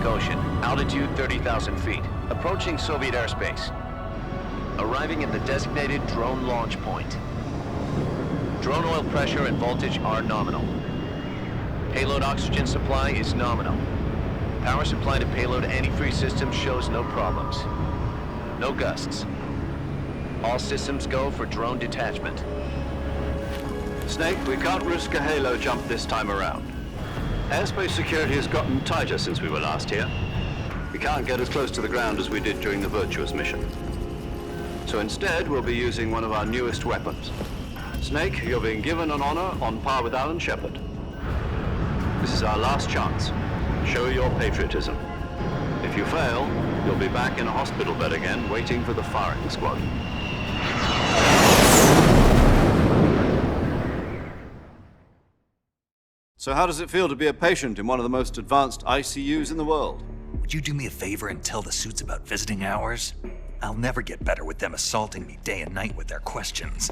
Ocean, altitude 30,000 feet, approaching Soviet airspace. Arriving at the designated drone launch point. Drone oil pressure and voltage are nominal. Payload oxygen supply is nominal. Power supply to payload antifreeze system shows no problems. No gusts. All systems go for drone detachment. Snake, we can't risk a halo jump this time around. Airspace security has gotten tighter since we were last here. We can't get as close to the ground as we did during the Virtuous mission. So instead, we'll be using one of our newest weapons. Snake, you're being given an honor on par with Alan Shepard. This is our last chance. Show your patriotism. If you fail, you'll be back in a hospital bed again, waiting for the firing squad. So how does it feel to be a patient in one of the most advanced ICUs in the world? Would you do me a favor and tell the suits about visiting hours? I'll never get better with them assaulting me day and night with their questions.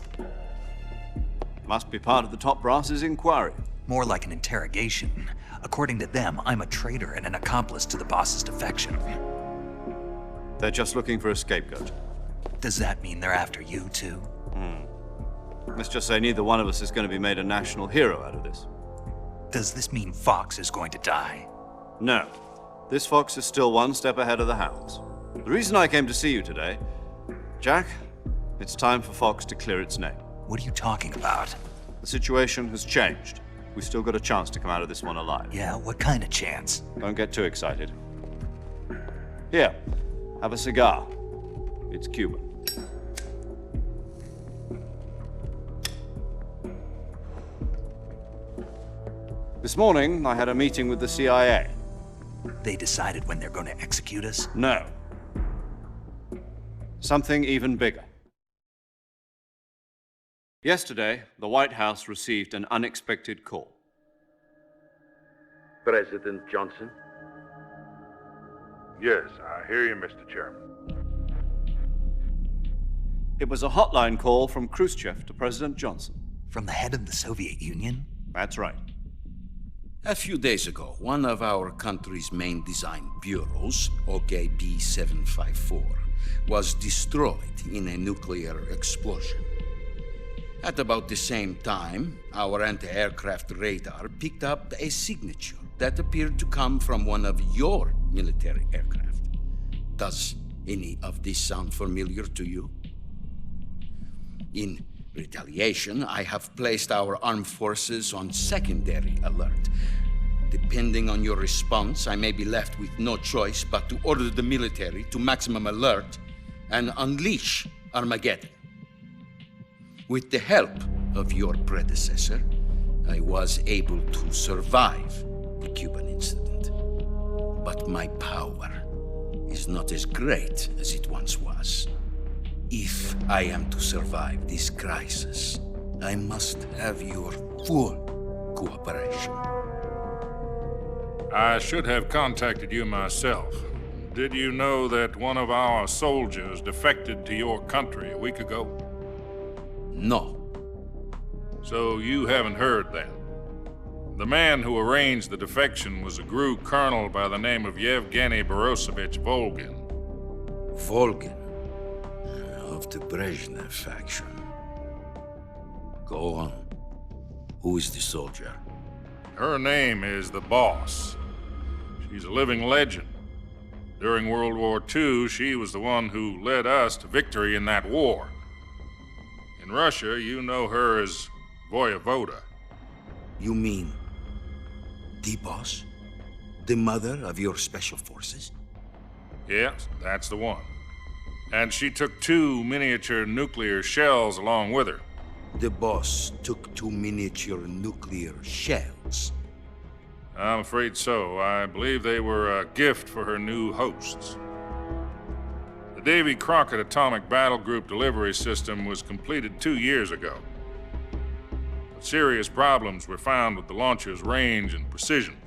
Must be part of the top brass's inquiry. More like an interrogation. According to them, I'm a traitor and an accomplice to the boss's defection. They're just looking for a scapegoat. Does that mean they're after you too? Let's just say neither one of us is going to be made a national hero out of this. Does this mean Fox is going to die? No. This fox is still one step ahead of the hounds. The reason I came to see you today, Jack, it's time for Fox to clear its name. What are you talking about? The situation has changed. We've still got a chance to come out of this one alive. Yeah, what kind of chance? Don't get too excited. Here, have a cigar. It's Cuban. This morning, I had a meeting with the CIA. They decided when they're going to execute us? No. Something even bigger. Yesterday, the White House received an unexpected call. President Johnson? Yes, I hear you, Mr. Chairman. It was a hotline call from Khrushchev to President Johnson. From the head of the Soviet Union? That's right. A few days ago, one of our country's main design bureaus, OKB 754, was destroyed in a nuclear explosion. At about the same time, our anti-aircraft radar picked up a signature that appeared to come from one of your military aircraft. Does any of this sound familiar to you? In retaliation, I have placed our armed forces on secondary alert. Depending on your response, I may be left with no choice but to order the military to maximum alert and unleash Armageddon. With the help of your predecessor, I was able to survive the Cuban incident. But my power is not as great as it once was. If I am to survive this crisis, I must have your full cooperation. I should have contacted you myself. Did you know that one of our soldiers defected to your country a week ago? No. So you haven't heard then. The man who arranged the defection was a GRU colonel by the name of Yevgeny Borisovich Volgin. Volgin, of the Brezhnev faction. Go on. Who is the soldier? Her name is the Boss. She's a living legend. During World War II, she was the one who led us to victory in that war. In Russia, you know her as Voyevoda. You mean the Boss? The mother of your special forces? Yes, that's the one. And she took 2 miniature nuclear shells along with her. The Boss took 2 miniature nuclear shells. I'm afraid so. I believe they were a gift for her new hosts. The Davy Crockett Atomic Battle Group delivery system was completed 2 years ago. But serious problems were found with the launcher's range and precision.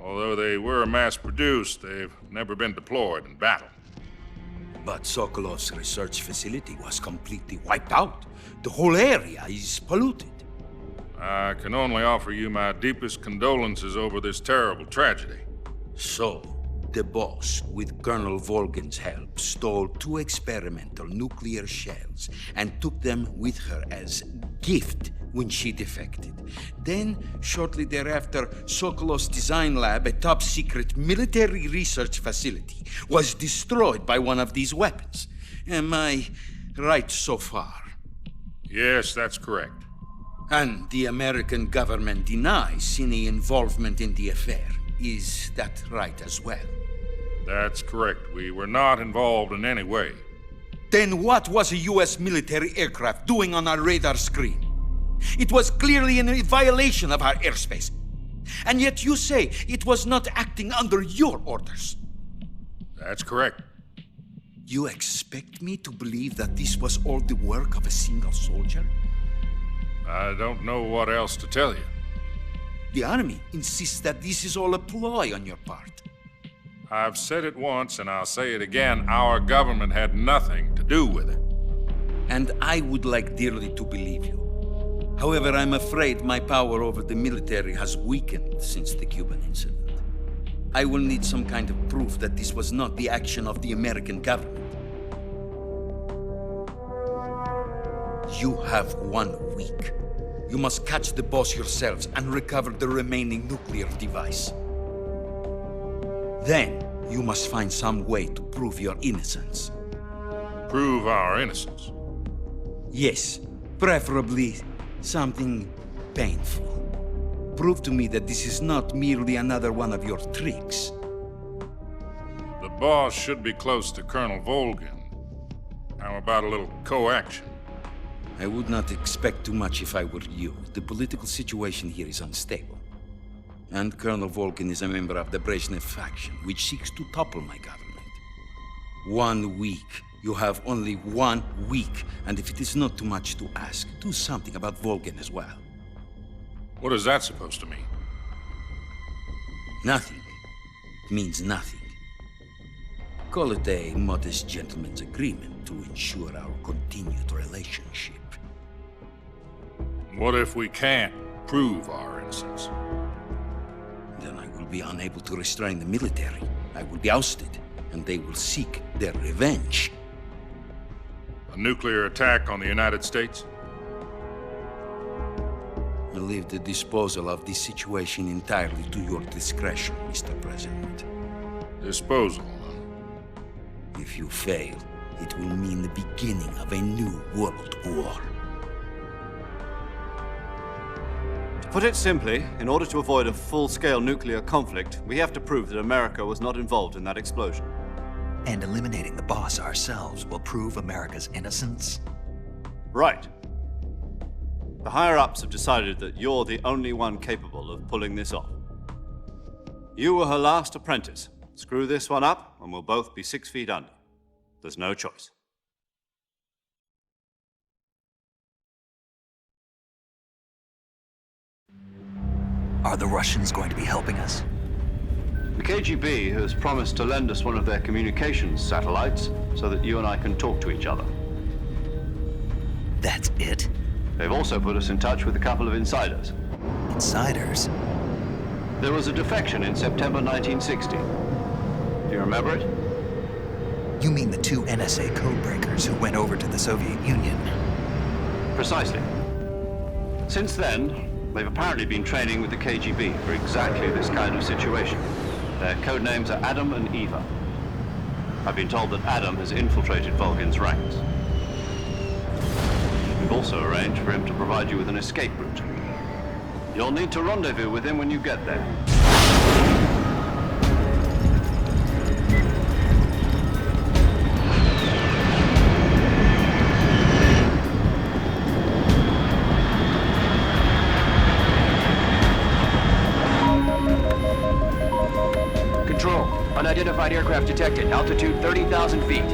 Although they were mass-produced, they've never been deployed in battle. But Sokolov's research facility was completely wiped out. The whole area is polluted. I can only offer you my deepest condolences over this terrible tragedy. So, The boss, with Colonel Volgin's help, stole 2 experimental nuclear shells and took them with her as gift when she defected. Then, shortly thereafter, Sokolov's design lab, a top-secret military research facility, was destroyed by one of these weapons. Am I right so far? Yes, that's correct. And the American government denies any involvement in the affair. Is that right as well? That's correct. We were not involved in any way. Then what was a U.S. military aircraft doing on our radar screen? It was clearly in a violation of our airspace. And yet you say it was not acting under your orders. That's correct. You expect me to believe that this was all the work of a single soldier? I don't know what else to tell you. The army insists that this is all a ploy on your part. I've said it once and I'll say it again. Our government had nothing to do with it. And I would like dearly to believe you. However, I'm afraid my power over the military has weakened since the Cuban incident. I will need some kind of proof that this was not the action of the American government. You have 1 week. You must catch the boss yourselves and recover the remaining nuclear device. Then, you must find some way to prove your innocence. Prove our innocence. Yes, preferably something painful. Prove to me that this is not merely another one of your tricks. The boss should be close to Colonel Volgin. How about a little coaction? I would not expect too much if I were you. The political situation here is unstable. And Colonel Volgin is a member of the Brezhnev faction, which seeks to topple my government. 1 week. You have only 1 week, and if it is not too much to ask, do something about Volgin as well. What is that supposed to mean? Nothing. It means nothing. Call it a modest gentleman's agreement to ensure our continued relationship. What if we can't prove our innocence? Then I will be unable to restrain the military. I will be ousted, and they will seek their revenge. A nuclear attack on the United States? I leave the disposal of this situation entirely to your discretion, Mr. President. Disposal, huh? If you fail, it will mean the beginning of a new world war. To put it simply, in order to avoid a full-scale nuclear conflict, we have to prove that America was not involved in that explosion. And eliminating the boss ourselves will prove America's innocence? Right. The higher-ups have decided that you're the only one capable of pulling this off. You were her last apprentice. Screw this one up, and we'll both be 6 feet under. There's no choice. Are the Russians going to be helping us? The KGB has promised to lend us one of their communications satellites so that you and I can talk to each other. That's it? They've also put us in touch with a couple of insiders. Insiders? There was a defection in September 1960. Do you remember it? You mean the 2 NSA codebreakers who went over to the Soviet Union? Precisely. Since then, they've apparently been training with the KGB for exactly this kind of situation. Their code names are Adam and Eva. I've been told that Adam has infiltrated Volgin's ranks. We've also arranged for him to provide you with an escape route. You'll need to rendezvous with him when you get there. Control. Unidentified aircraft detected. Altitude 30,000 feet.